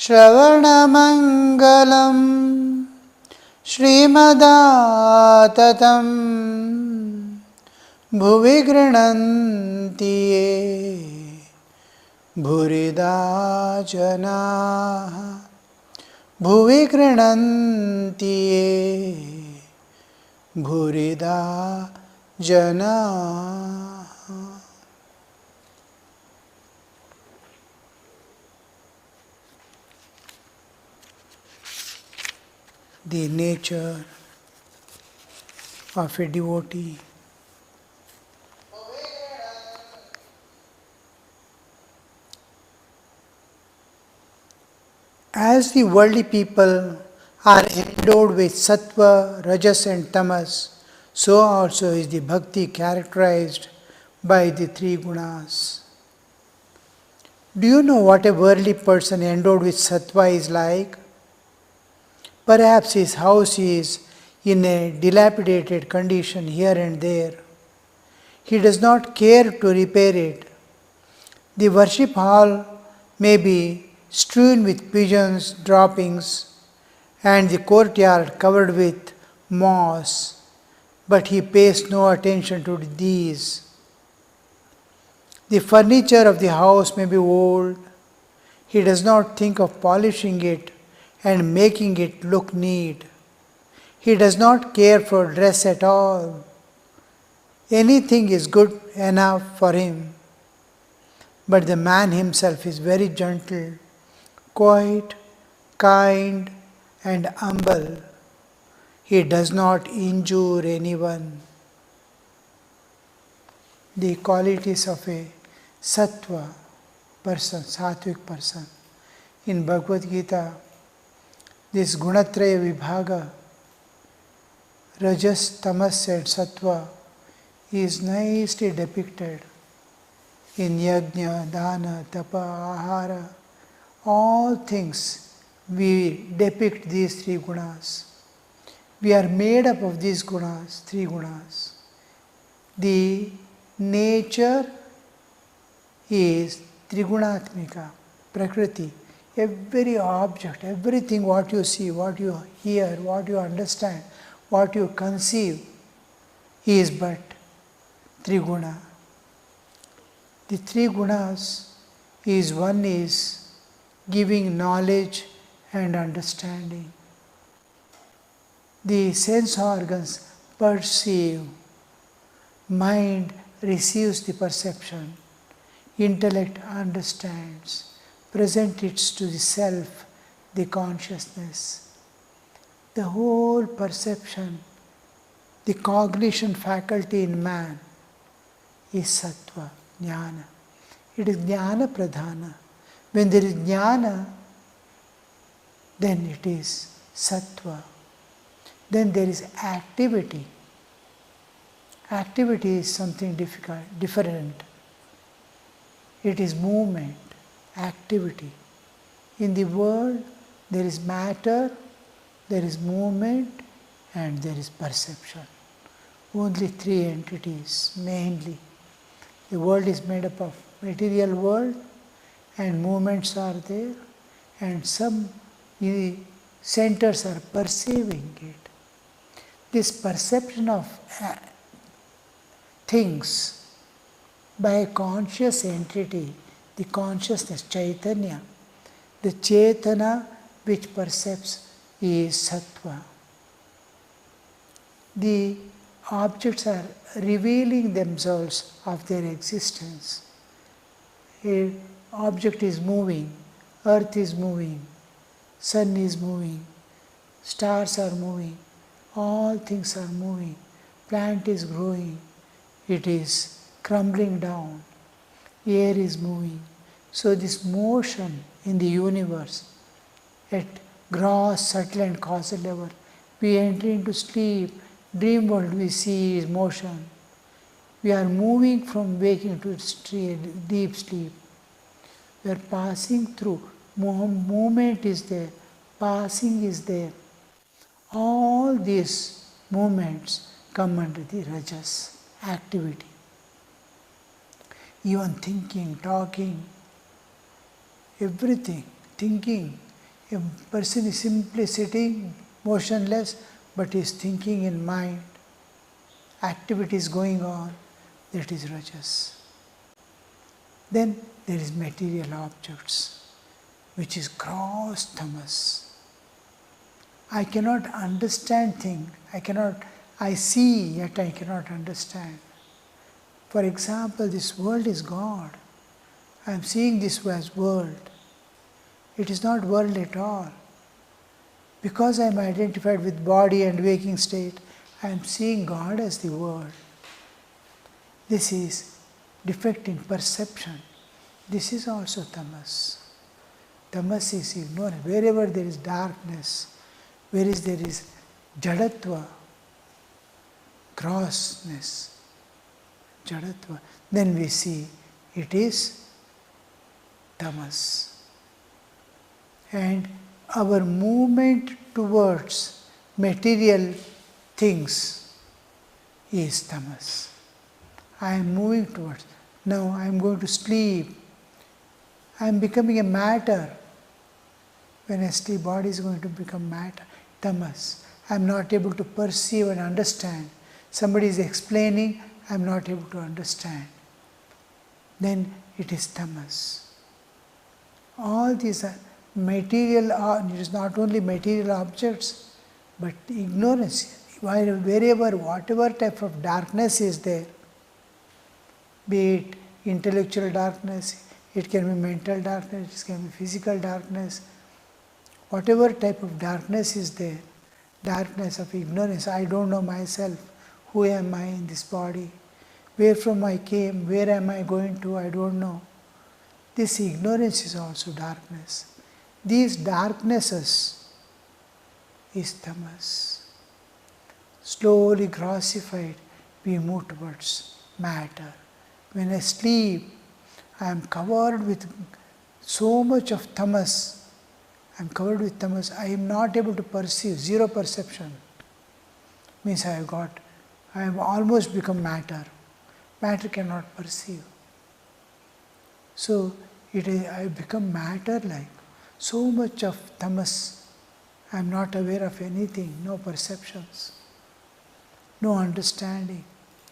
श्रवणमङ्गलं श्रीमदाततं भुवि गृह्णन्ति ये भूरिदा जनाः भुवि गृह्णन्ति ये भूरिदा जनाः. The nature of a devotee. As the worldly people are endowed with sattva, rajas and tamas, so also is the bhakti characterized by the three gunas. Do you know what a worldly person endowed with sattva is like? Perhaps his house is in a dilapidated condition here and there. He does not care to repair it. The worship hall may be strewn with pigeons' droppings and the courtyard covered with moss, but he pays no attention to these. The furniture of the house may be old. He does not think of polishing it and making it look neat. He does not care for dress at all. Anything is good enough for him. But the man himself is very gentle, quiet, kind, and humble. He does not injure anyone. The qualities of a sattva person, sattvic person. In Bhagavad Gita, this gunatraya vibhaga, rajas, tamas and sattva, is nicely depicted in yajna, dana, tapa, ahara. All things we depict these three gunas. We are made up of these gunas, three gunas. The nature is trigunatmika, prakriti. Every object, everything what you see, what you hear, what you understand, what you conceive is but triguna. The three gunas is one is giving knowledge and understanding. The sense organs perceive, mind receives the perception, intellect understands, present it to the self, the consciousness. The whole perception, the cognition faculty in man is sattva, jnana. It is jnana pradhana. When there is jnana, then it is sattva. Then there is activity. Activity is something different. It is movement, activity. In the world, there is matter, there is movement, and there is perception. Only three entities, mainly. The world is made up of material world, and movements are there, and some centers are perceiving it. This perception of things by a conscious entity, the consciousness, Chaitanya, the Chetana which perceives is Sattva. The objects are revealing themselves of their existence. An object is moving, earth is moving, sun is moving, stars are moving, all things are moving, plant is growing, it is crumbling down, air is moving. So this motion in the universe at gross, subtle and causal level, we enter into sleep, dream world we see is motion. We are moving from waking to deep sleep. We are passing through, movement is there, passing is there. All these movements come under the rajas, activity. Even thinking, talking, everything, thinking, A person is simply sitting, motionless, but is thinking in mind, activities going on, that is rajas. Then there is material objects, which is gross tamas. I cannot understand things. I see, yet I cannot understand. For example, this world is God. I am seeing this as world. It is not world at all. Because I am identified with body and waking state, I am seeing God as the world. This is defect in perception. This is also tamas. Tamas is ignorance. Wherever there is darkness, there is jadatva, grossness, jadatva, then we see it is tamas. And our movement towards material things is tamas. I am moving towards, now I am going to sleep. I am becoming a matter. When I sleep, body is going to become matter, tamas. I am not able to perceive and understand. Somebody is explaining, I am not able to understand. Then it is tamas. All these are material, it is not only material objects, but ignorance. Wherever, whatever type of darkness is there, be it intellectual darkness, it can be mental darkness, it can be physical darkness, whatever type of darkness is there, darkness of ignorance, I don't know myself, who am I in this body, where from I came, where am I going to, I don't know. This ignorance is also darkness. These darknesses is tamas. Slowly grossified, we move towards matter. When I sleep, I am covered with so much of tamas. I am covered with tamas. I am not able to perceive, zero perception. Means I have almost become matter. Matter cannot perceive. So I have become matter-like. So much of tamas. I am not aware of anything, no perceptions, no understanding.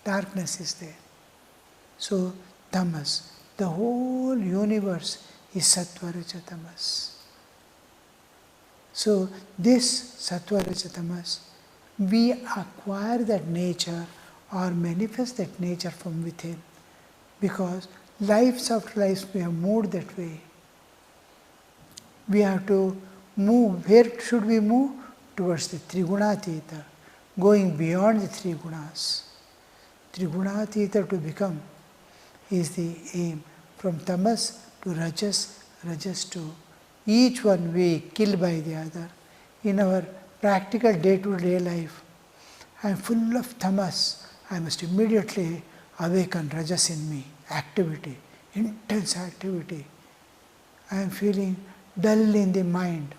Darkness is there. So tamas. The whole universe is sattva raja tamas. So this sattva raja tamas, we acquire that nature or manifest that nature from within, because lives after lives we have moved that way. We have to move. Where should we move? Towards the Trigunatita, going beyond the three gunas. Trigunatita to become is the aim. From tamas to rajas, rajas to each one we kill by the other. In our practical day-to-day life, I am full of tamas. I must immediately awaken rajas in me, activity, intense activity. I am feeling dull in the mind.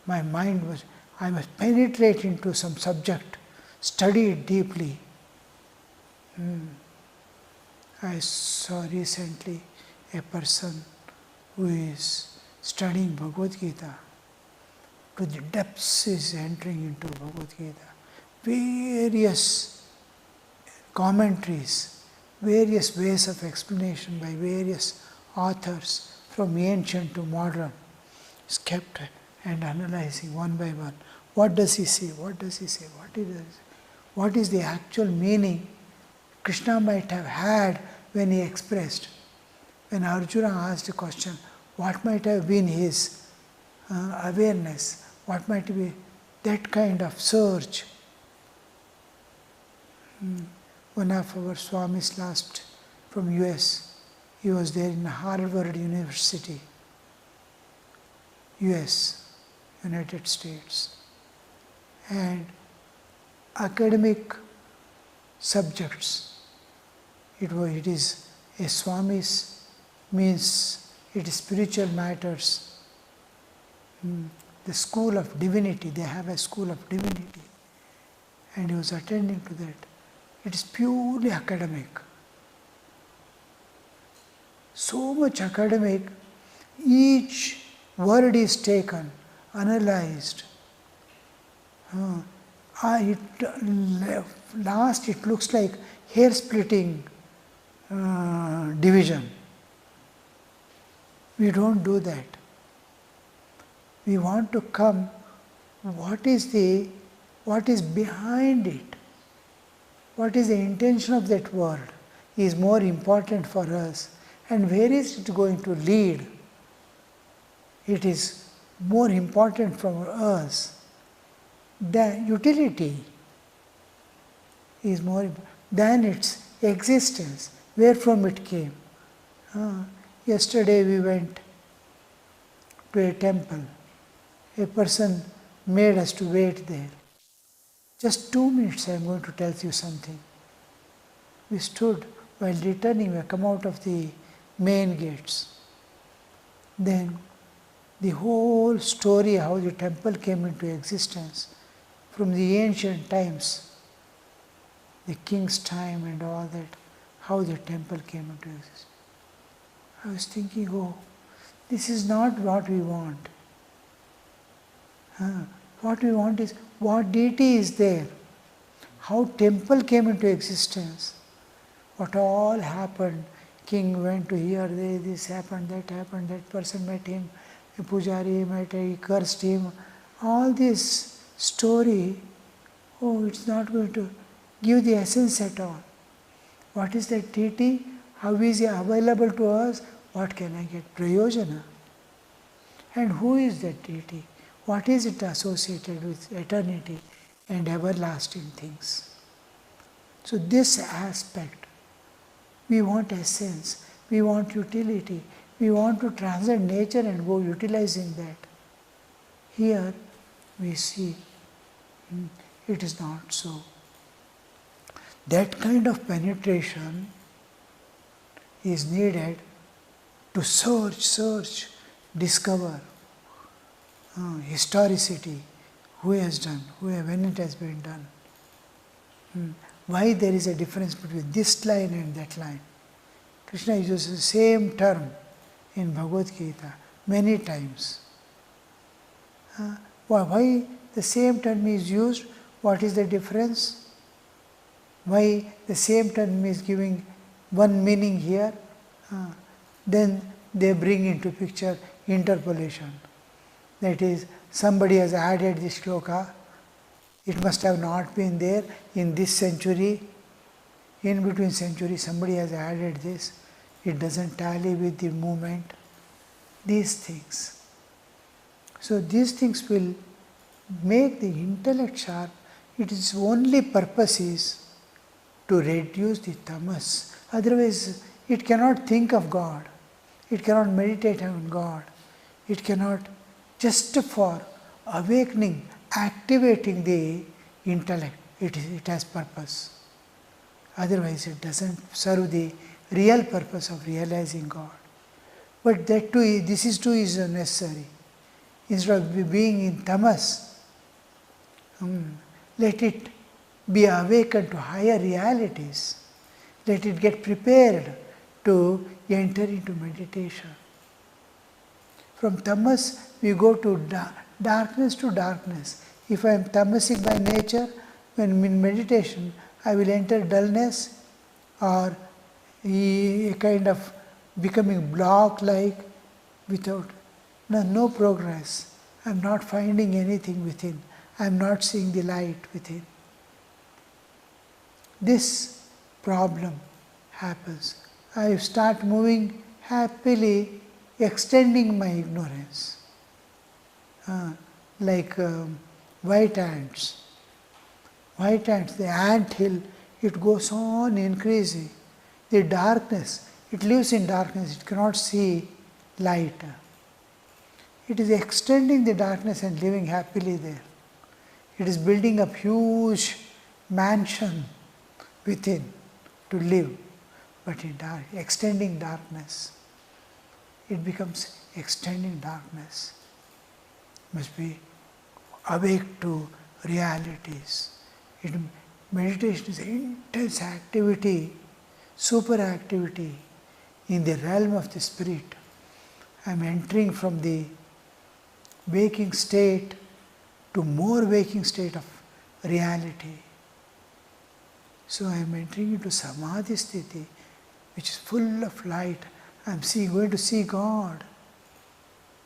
I must penetrate into some subject, study it deeply. I saw recently a person who is studying Bhagavad Gita. To the depths is entering into Bhagavad Gita. Various commentaries, various ways of explanation by various authors from ancient to modern is kept and analyzing one by one. What does he say? What does he say? What is the actual meaning Krishna might have had when he expressed? When Arjuna asked a question, what might have been his awareness? What might be that kind of search? One of our Swamis last from US, he was there in Harvard University, US, United States. And academic subjects, it is a Swamis, means it is spiritual matters. The school of divinity, they have a school of divinity. And he was attending to that. It is purely academic. So much academic, each word is taken analyzed. Last it looks like hair splitting division. We don't do that. We want to come, what is behind it? What is the intention of that word is more important for us, and where is it going to lead? It is more important for us. The utility is more than its existence, where from it came. Yesterday we went to a temple. A person made us to wait there. Just 2 minutes, I am going to tell you something. We stood while returning, we come out of the main gates. Then the whole story how the temple came into existence from the ancient times, the king's time and all that, how the temple came into existence. I was thinking, oh, this is not what we want. What we want is what deity is there, how temple came into existence, what all happened. King went to here, this happened, that person met him, a pujari met him, he cursed him. All this story, oh, it's not going to give the essence at all. What is that deity? How is he available to us? What can I get? Prayojana. And who is that deity? What is it associated with eternity and everlasting things? So this aspect, we want essence, we want utility, we want to transcend nature and go utilizing that. Here we see it is not so. That kind of penetration is needed to search, discover historicity, who has done, when it has been done. Why there is a difference between this line and that line. Krishna uses the same term in Bhagavad Gita many times. Why the same term is used? What is the difference? Why the same term is giving one meaning here? Then they bring into picture interpolation. That is, somebody has added this shloka. It must have not been there in this century. In between centuries, somebody has added this. It doesn't tally with the movement. These things. So these things will make the intellect sharp. Its only purpose is to reduce the tamas. Otherwise, it cannot think of God. It cannot meditate on God. It cannot, just for awakening, activating the intellect, it has purpose. Otherwise, it doesn't serve the real purpose of realizing God. But that too, this is too is necessary. Instead of being in tamas, let it be awakened to higher realities. Let it get prepared to enter into meditation. From tamas, we go to darkness to darkness. If I am tamasic by nature, when in meditation, I will enter dullness or a kind of becoming block-like without no progress. I am not finding anything within. I am not seeing the light within. This problem happens. I start moving happily, extending my ignorance. Like white ants. White ants, the ant hill, it goes on increasing. The darkness, it lives in darkness, it cannot see light. It is extending the darkness and living happily there. It is building up huge mansion within to live, but in extending darkness. It becomes extending darkness. Must be awake to realities. Meditation is intense activity, super activity in the realm of the spirit. I am entering from the waking state to more waking state of reality. So I am entering into Samadhi Sthiti, which is full of light. I am going to see God.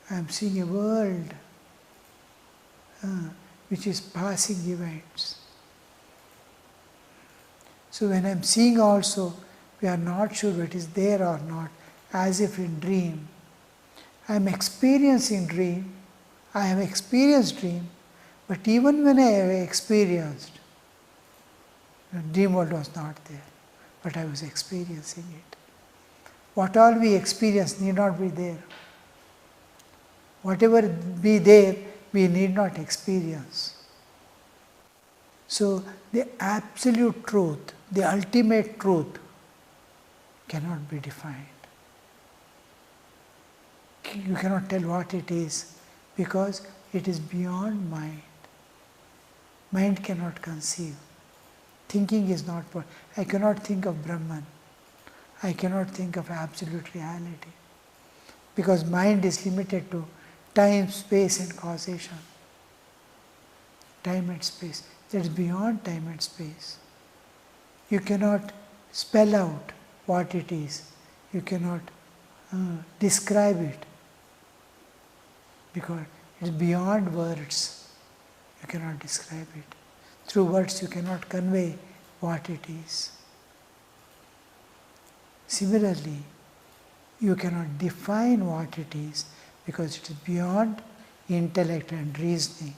I am seeing a world which is passing events. So when I am seeing also, we are not sure what is there or not, as if in dream. I am experiencing dream. I have experienced dream. But even when I have experienced, the dream world was not there, but I was experiencing it. What all we experience need not be there. Whatever be there, we need not experience. So the absolute truth, the ultimate truth, cannot be defined. You cannot tell what it is because it is beyond mind. Mind cannot conceive. Thinking is not possible. I cannot think of Brahman. I cannot think of absolute reality because mind is limited to time, space and causation. Time and space. That is beyond time and space. You cannot spell out what it is. You cannot describe it because it is beyond words. You cannot describe it. Through words you cannot convey what it is. Similarly, you cannot define what it is because it is beyond intellect and reasoning.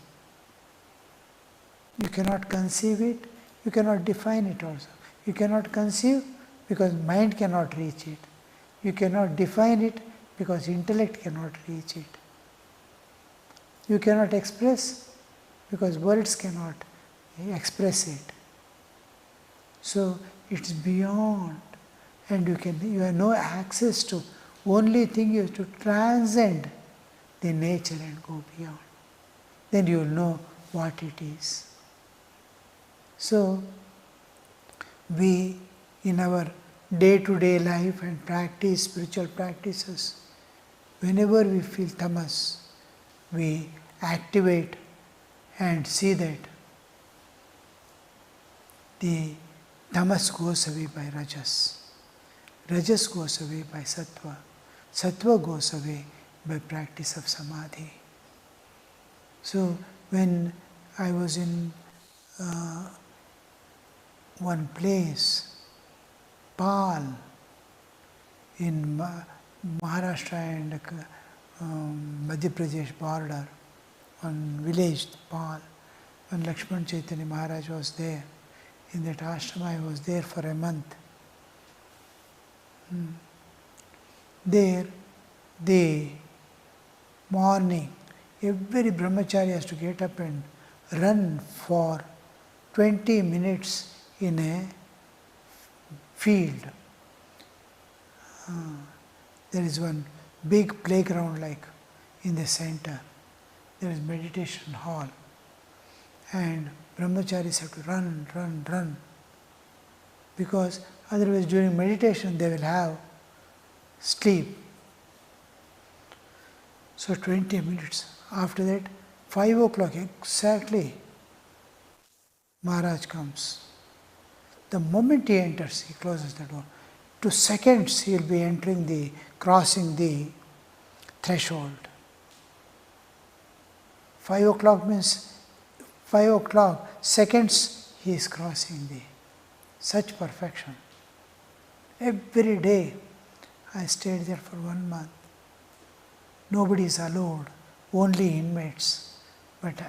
You cannot conceive it, you cannot define it also. You cannot conceive because mind cannot reach it. You cannot define it because intellect cannot reach it. You cannot express because words cannot express it. So it's beyond, and you have no access to. Only thing is to transcend the nature and go beyond. Then you will know what it is. So we, in our day-to-day life and practice, spiritual practices, whenever we feel tamas, we activate and see that the tamas goes away by rajas. Rajas goes away by sattva. Sattva goes away by practice of samadhi. So when I was in one place, Pal, in Maharashtra and Madhya Pradesh border, one village, Pal, when Lakshman Chaitanya Maharaj was there. In that ashram I was there for a month. There, the morning, every brahmachari has to get up and run for 20 minutes in a field. There is one big playground like in the center. There is meditation hall. And brahmacharis have to run. Because otherwise during meditation they will have sleep. So 20 minutes. After that, 5 o'clock exactly, Maharaj comes. The moment he enters, he closes the door. 2 seconds he will be crossing the threshold. 5 o'clock means 5 o'clock, seconds he is crossing such perfection. Every day I stayed there for 1 month. Nobody is allowed, only inmates. But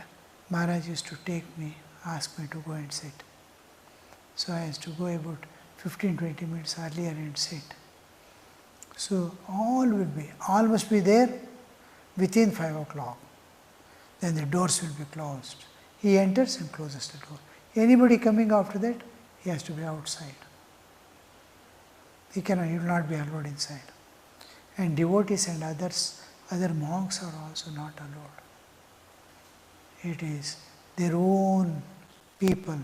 Maharaj used to take me, ask me to go and sit. So I used to go about 15-20 minutes earlier and sit. So all must be there within 5 o'clock. Then the doors will be closed. He enters and closes the door. Anybody coming after that, he has to be outside. He will not be allowed inside. And devotees and other monks are also not allowed. It is their own people,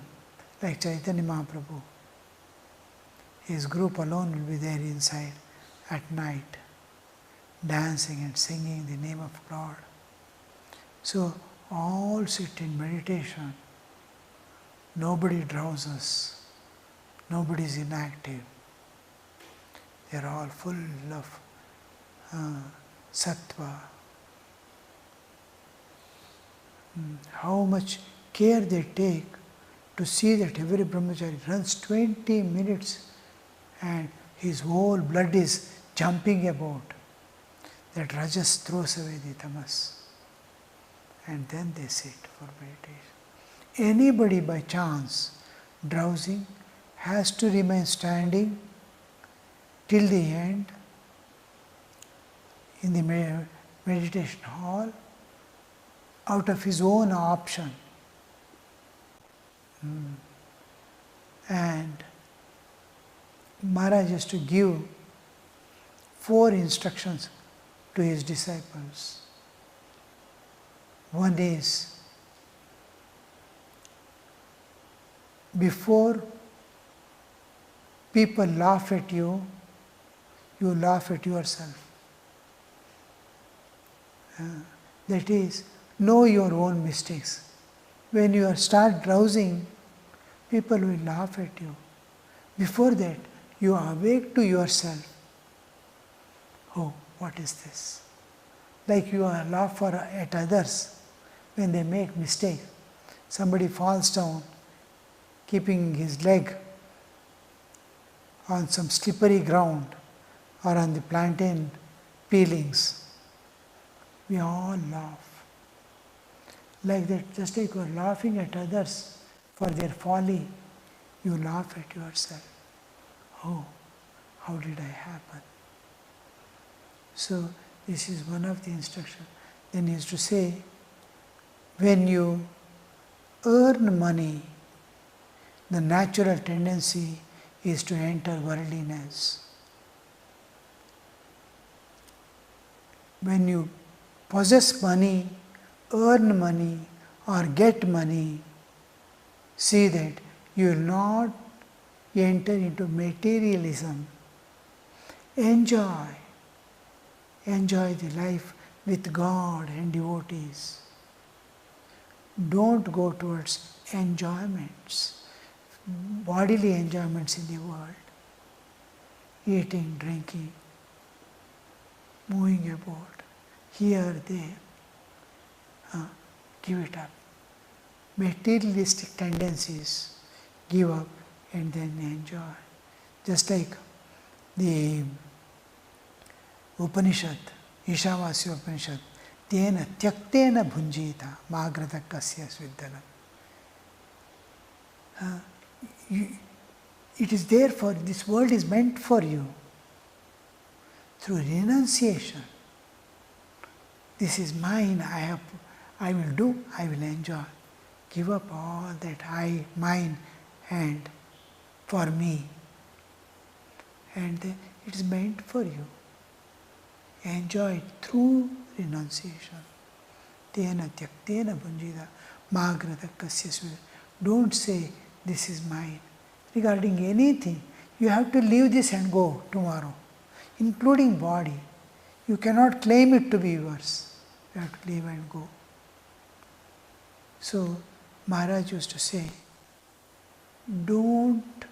like Chaitanya Mahaprabhu. His group alone will be there inside at night, dancing and singing the name of God. So all sit in meditation. Nobody drowses. Nobody is inactive. They are all full of sattva. How much care they take to see that every brahmachari runs 20 minutes and his whole blood is jumping about. That rajas throws away the tamas. And then they sit for meditation. Anybody by chance drowsing has to remain standing till the end in the meditation hall out of his own option. And Maharaj used to give 4 instructions to his disciples. One is, before people laugh at you, you laugh at yourself. That is, know your own mistakes. When you start drowsing, people will laugh at you. Before that, you awake to yourself. Oh, what is this? Like you laugh at others when they make mistake. Somebody falls down, keeping his leg on some slippery ground or on the plantain peelings. We all laugh. Like that, just like you are laughing at others for their folly, you laugh at yourself. Oh, how did I happen? So this is one of the instructions. Then he used to say, when you earn money, the natural tendency is to enter worldliness. When you possess money, earn money, or get money, see that you will not enter into materialism. Enjoy the life with God and devotees. Don't go towards enjoyments, bodily enjoyments in the world, eating, drinking, moving about, here, there. Give it up. Materialistic tendencies, give up and then enjoy. Just like the Upanishad, Ishavasya Upanishad, Tena Tyaktena Bhunjita Magrata Kasya Sviddhanam. It is there for, this world is meant for you. Through renunciation. This is mine, I will do, I will enjoy. Give up all that mine and for me. And it is meant for you. Enjoy it through renunciation. Tena tyaktena bhunjita magrata kasya sviddhanam. Don't say, this is mine. Regarding anything, you have to leave this and go tomorrow, including body. You cannot claim it to be yours. You have to leave and go. So, Maharaj used to say, don't,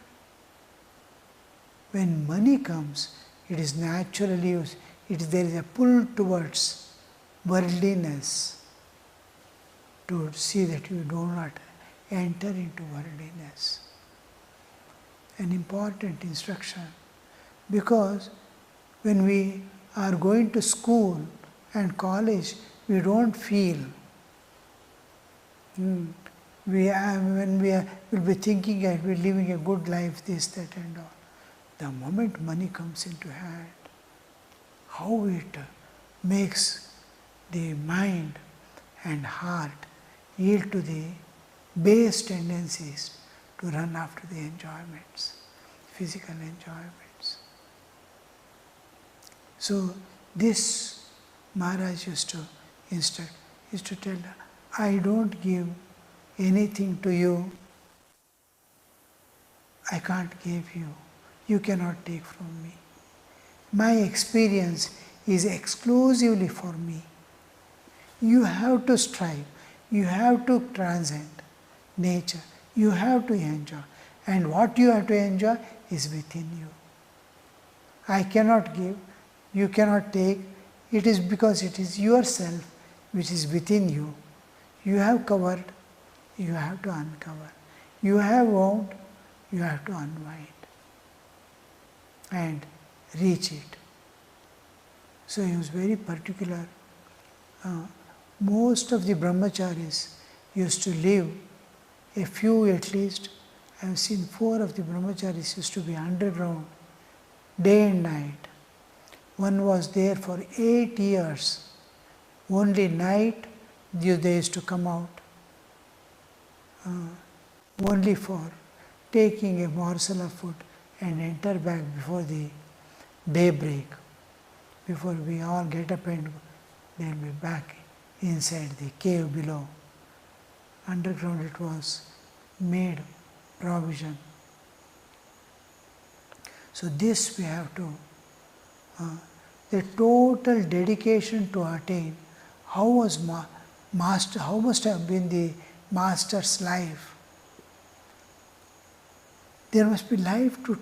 when money comes, it is naturally used. There is a pull towards worldliness to see that you do not enter into worldliness. An important instruction, because when we are going to school and college, we don't feel. When we will be thinking that we are living a good life, this, that and all. The moment money comes into hand, how it makes the mind and heart yield to the base tendencies to run after the enjoyments, physical enjoyments. So this Maharaj used to instruct, used to tell, I don't give anything to you, I can't give you, you cannot take from me. My experience is exclusively for me. You have to strive, you have to transcend nature, you have to enjoy. And what you have to enjoy is within you. I cannot give, you cannot take, it is because it is yourself which is within you. You have covered, you have to uncover. You have wound, you have to unwind and reach it. So he was very particular. Most of the brahmacharis used to live, a few at least. I have seen 4 of the brahmacharis used to be underground day and night. One was there for 8 years. Only night they used to come out, only for taking a morsel of food and enter back before the daybreak. Before we all get up and they'll be back inside the cave below. Underground it was made provision. So this we have to, the total dedication to attain. How was master? How must have been the master's life? There must be life to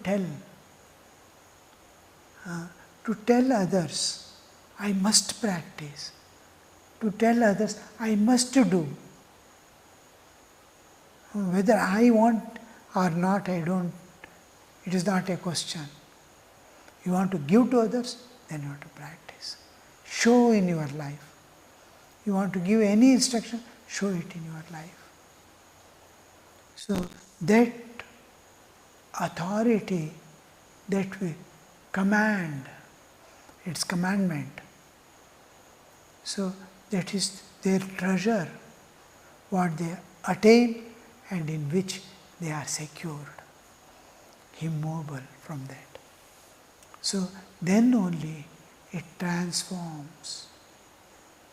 tell others, I must practice. To tell others, I must do. Whether I want or not, I don't, it is not a question. You want to give to others, then you have to practice. Show in your life. You want to give any instruction, show it in your life. So that authority that we command, it's commandment. So that is their treasure, what they attain and in which they are secured, immovable from that. So then only it transforms.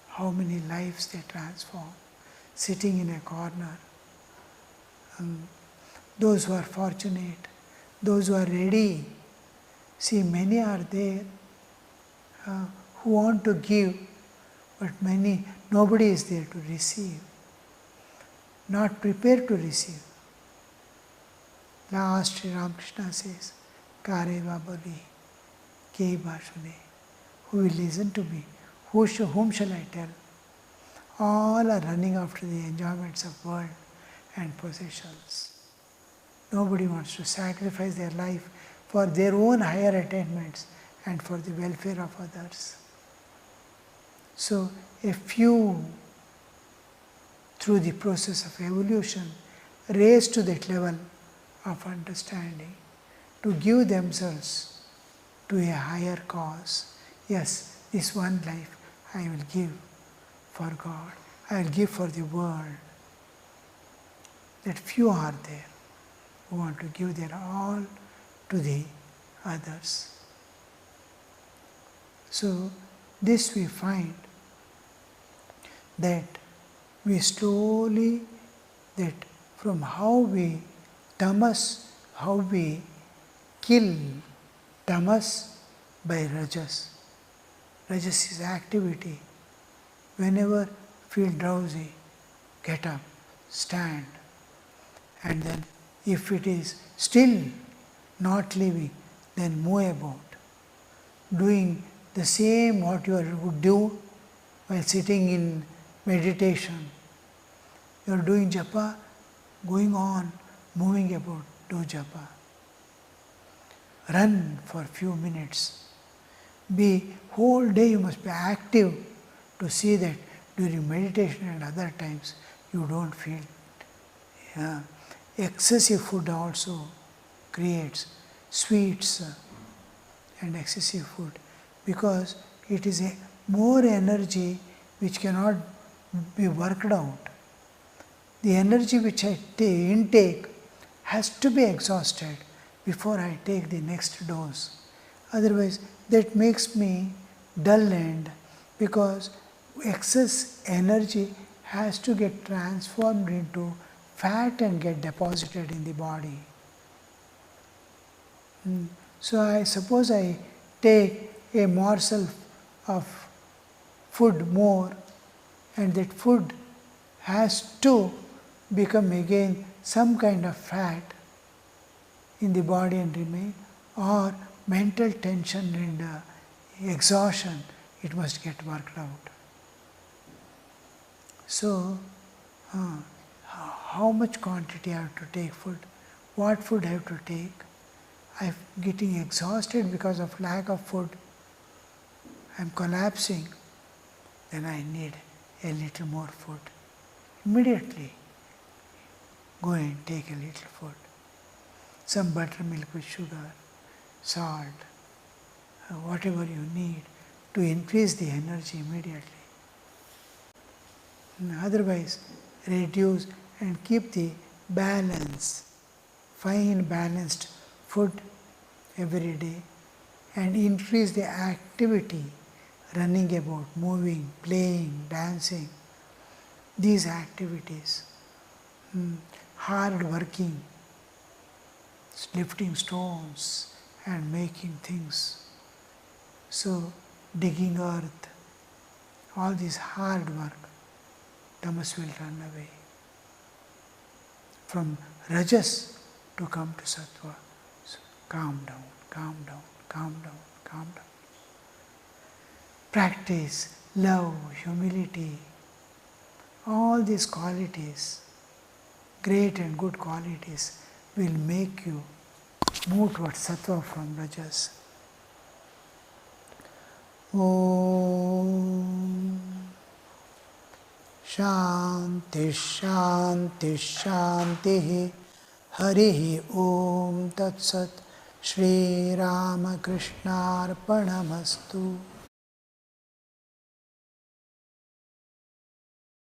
How many lives they transform, sitting in a corner. Those who are fortunate, those who are ready. See, many are there who want to give, but nobody is there to receive, not prepared to receive. Last Ramakrishna says, Kare Babali, Ke Bhashune, who will listen to me? Whom shall I tell? All are running after the enjoyments of world and possessions. Nobody wants to sacrifice their life for their own higher attainments and for the welfare of others. So a few, through the process of evolution, raised to that level of understanding, to give themselves to a higher cause. Yes, this one life I will give for God, I will give for the world. That few are there who want to give their all to the others. So this we find that we slowly, that from how we tamas, how we kill tamas by rajas. Rajas is activity. Whenever feel drowsy, get up, stand, and then if it is still not living, then move about, doing the same what you would do while sitting in meditation. You are doing japa, going on, moving about, do japa. Run for a few minutes. Whole day you must be active to see that during meditation and other times you don't feel. Excessive food also creates sweets and excessive food, because it is a more energy which cannot be worked out. The energy which I intake has to be exhausted before I take the next dose. Otherwise, that makes me dull, and because excess energy has to get transformed into fat and get deposited in the body. So I suppose I take a morsel of food more and that food has to become again some kind of fat in the body and remain, or mental tension and exhaustion, it must get worked out. So, how much quantity I have to take food, what food I have to take. I'm getting exhausted because of lack of food, I'm collapsing, then I need a little more food. Immediately go and take a little food. Some buttermilk with sugar, salt, whatever you need to increase the energy immediately. And otherwise, reduce and keep the balance, fine balanced food every day, and increase the activity, running about, moving, playing, dancing, these activities, hard working, lifting stones and making things. So digging earth, all this hard work, tamas will run away. From rajas to come to sattva. So calm down, calm down, calm down, calm down. Practice love, humility, all these qualities, great and good qualities, will make you move towards sattva from rajas. Om Shanti Shanti Shanti Harihi Om Tat Sat Shri Ramakrishna Arpanamastu.